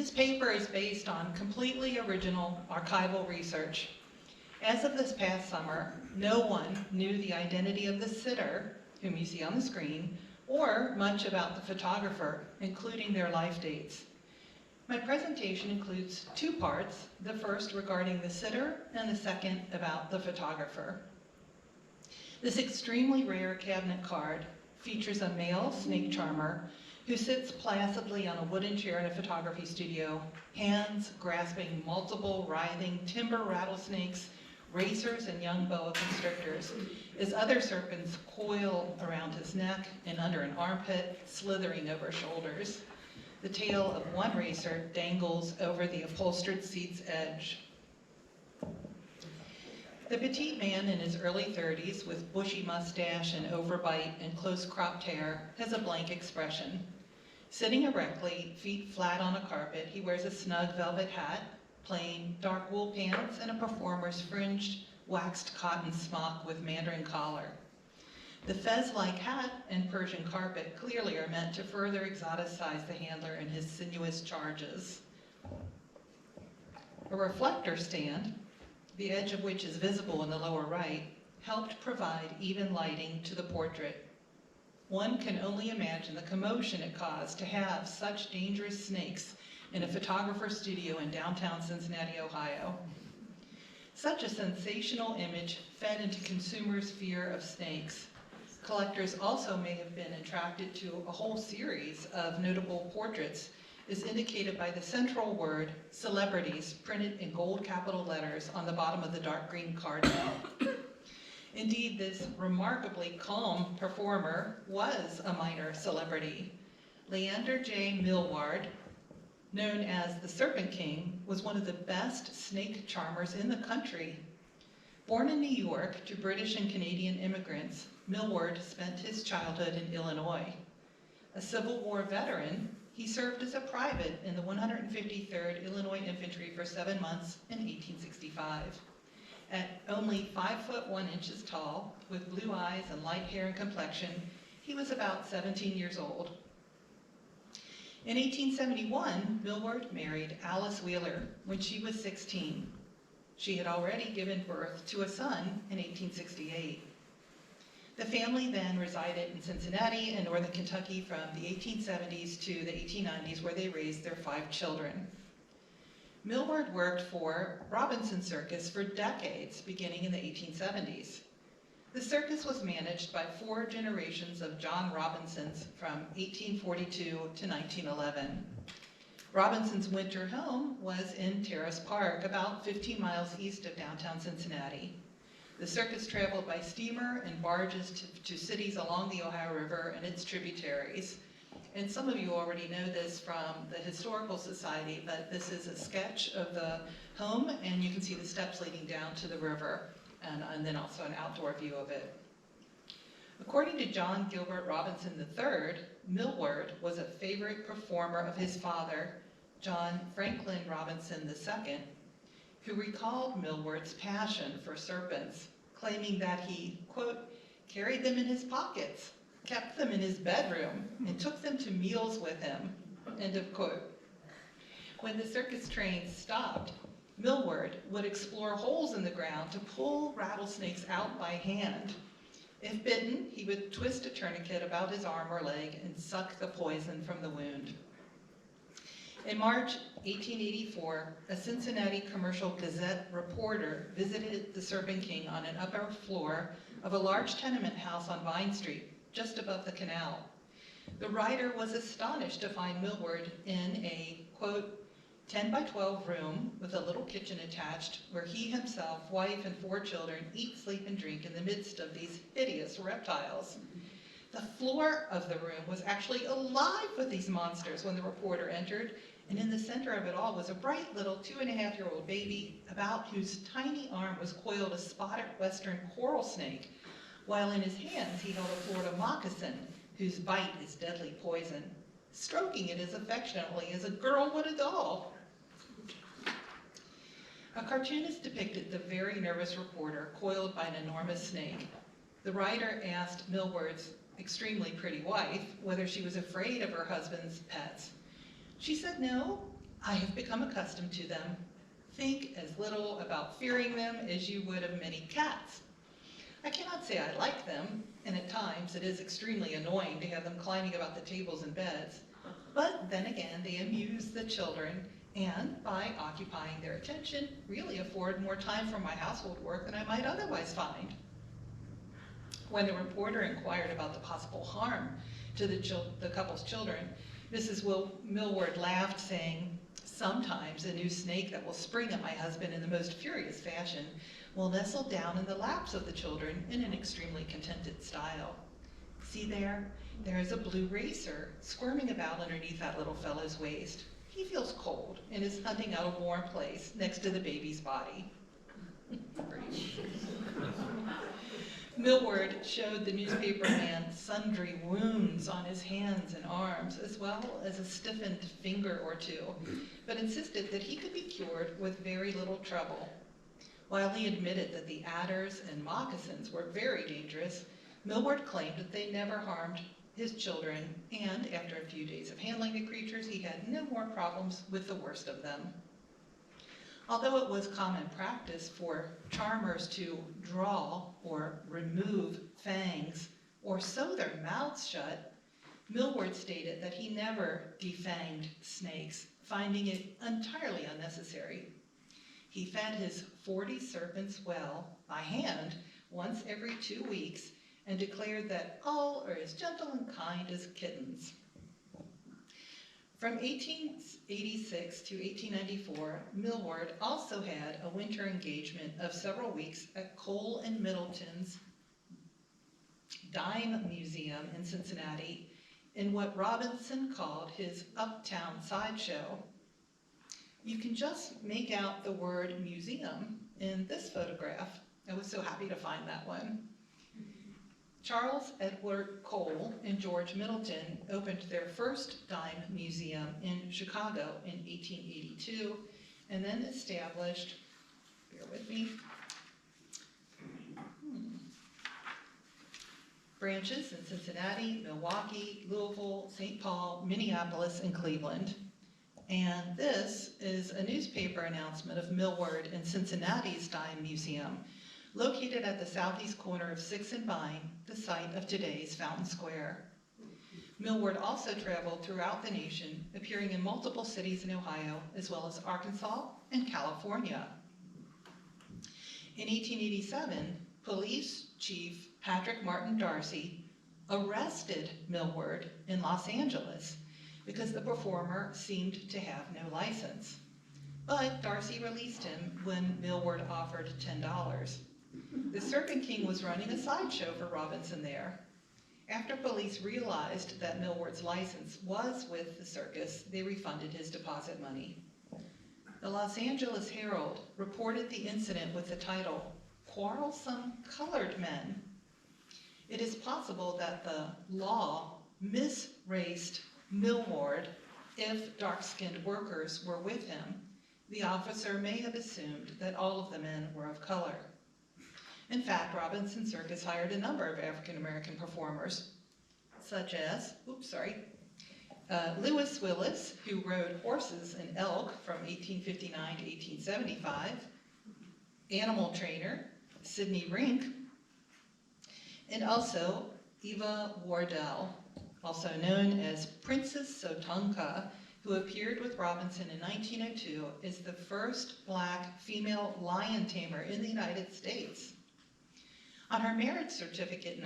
This paper is based on completely original archival research. As of this past summer, no one knew the identity of the sitter, whom you see on the screen, or much about the photographer, including their life dates. My presentation includes two parts, the first regarding the sitter and the second about the photographer. This extremely rare cabinet card features a male snake charmer who sits placidly on a wooden chair in a photography studio, hands grasping multiple writhing timber rattlesnakes, racers, and young boa constrictors, as other serpents coil around his neck and under an armpit, slithering over shoulders. The tail of one racer dangles over the upholstered seat's edge. The petite man in his early 30s with bushy mustache and overbite and close cropped hair has a blank expression. Sitting erectly, feet flat on a carpet, he wears a snug velvet hat, plain dark wool pants, and a performer's fringed waxed cotton smock with mandarin collar. The fez-like hat and Persian carpet clearly are meant to further exoticize the handler in his sinuous charges. A reflector stand, the edge of which is visible in the lower right, helped provide even lighting to the portrait. One can only imagine the commotion it caused to have such dangerous snakes in a photographer's studio in downtown Cincinnati, Ohio. Such a sensational image fed into consumers' fear of snakes. Collectors also may have been attracted to a whole series of notable portraits, as indicated by the central word, celebrities, printed in gold capital letters on the bottom of the dark green card now. Indeed, this remarkably calm performer was a minor celebrity. Leininger-Miller, known as the Serpent King, was one of the best snake charmers in the country. Born in New York to British and Canadian immigrants, Miller spent his childhood in Illinois. A Civil War veteran, he served as a private in the 153rd Illinois Infantry for 7 months in 1865. At only 5'1" tall, with blue eyes and light hair and complexion, he was about 17 years old. In 1871, Miller married Alice Wheeler when she was 16. She had already given birth to a son in 1868. The family then resided in Cincinnati and northern Kentucky from the 1870s to the 1890s, where they raised their 5 children. Miller worked for Robinson Circus for decades, beginning in the 1870s. The circus was managed by 4 generations of John Robinsons from 1842 to 1911. Robinson's winter home was in Terrace Park, about 15 miles east of downtown Cincinnati. The circus traveled by steamer and barges to cities along the Ohio River and its tributaries. And some of you already know this from the Historical Society, but this is a sketch of the home, and you can see the steps leading down to the river, and then also an outdoor view of it. According to John Gilbert Robinson III, Millward was a favorite performer of his father, John Franklin Robinson II, who recalled Millward's passion for serpents, claiming that he, quote, carried them in his pockets, kept them in his bedroom, and took them to meals with him, end of quote. When the circus trains stopped, Millward would explore holes in the ground to pull rattlesnakes out by hand. If bitten, he would twist a tourniquet about his arm or leg and suck the poison from the wound. In March 1884, a Cincinnati Commercial Gazette reporter visited the Serpent King on an upper floor of a large tenement house on Vine Street, just above the canal. The writer was astonished to find Millward in a, quote, 10 by 12 room with a little kitchen attached, where he himself, wife, and 4 children eat, sleep, and drink in the midst of these hideous reptiles. The floor of the room was actually alive with these monsters when the reporter entered, and in the center of it all was a bright little 2.5-year-old baby, about whose tiny arm was coiled a spotted western coral snake, while in his hands he held a Florida moccasin, whose bite is deadly poison, stroking it as affectionately as a girl would a doll. A cartoonist depicted the very nervous reporter coiled by an enormous snake. The writer asked Millward's extremely pretty wife whether she was afraid of her husband's pets. She said no, I have become accustomed to them. Think as little about fearing them as you would of many cats. I cannot say I like them, and at times it is extremely annoying to have them climbing about the tables and beds. But then again, they amuse the children, and by occupying their attention, really afford more time for my household work than I might otherwise find. When the reporter inquired about the possible harm to the couple's children, Mrs. Millward laughed, saying, "Sometimes a new snake that will spring at my husband in the most furious fashion will nestle down in the laps of the children in an extremely contented style. See there? There is a blue racer squirming about underneath that little fellow's waist. He feels cold and is hunting out a warm place next to the baby's body." Millward showed the newspaper man sundry wounds on his hands and arms, as well as a stiffened finger or two, but insisted that he could be cured with very little trouble. While he admitted that the adders and moccasins were very dangerous, Millward claimed that they never harmed his children, and after a few days of handling the creatures, he had no more problems with the worst of them. Although it was common practice for charmers to draw or remove fangs or sew their mouths shut, Millward stated that he never defanged snakes, finding it entirely unnecessary. He fed his 40 serpents well, by hand, once every 2 weeks, and declared that all are as gentle and kind as kittens. From 1886 to 1894, Millward also had a winter engagement of several weeks at Cole and Middleton's Dime Museum in Cincinnati in what Robinson called his uptown sideshow. You can just make out the word museum in this photograph. I was so happy to find that one. Charles Edward Cole and George Middleton opened their first dime museum in Chicago in 1882, and then established, bear with me, branches in Cincinnati, Milwaukee, Louisville, St. Paul, Minneapolis, and Cleveland. And this is a newspaper announcement of Millward and Cincinnati's Dime Museum, located at the southeast corner of 6th and Vine, the site of today's Fountain Square. Millward also traveled throughout the nation, appearing in multiple cities in Ohio, as well as Arkansas and California. In 1887, Police Chief Patrick Martin Darcy arrested Millward in Los Angeles because the performer seemed to have no license. But Darcy released him when Millward offered $10. The Serpent King was running a sideshow for Robinson there. After police realized that Millward's license was with the circus, they refunded his deposit money. The Los Angeles Herald reported the incident with the title, "Quarrelsome Colored Men." It is possible that the law misraced Millward if dark-skinned workers were with him. The officer may have assumed that all of the men were of color. In fact, Robinson Circus hired a number of African-American performers, such as, Lewis Willis, who rode horses and elk from 1859 to 1875, animal trainer Sidney Rink, and also Eva Wardell, also known as Princess Sotonka, who appeared with Robinson in 1902 as the first black female lion tamer in the United States. On her marriage certificate in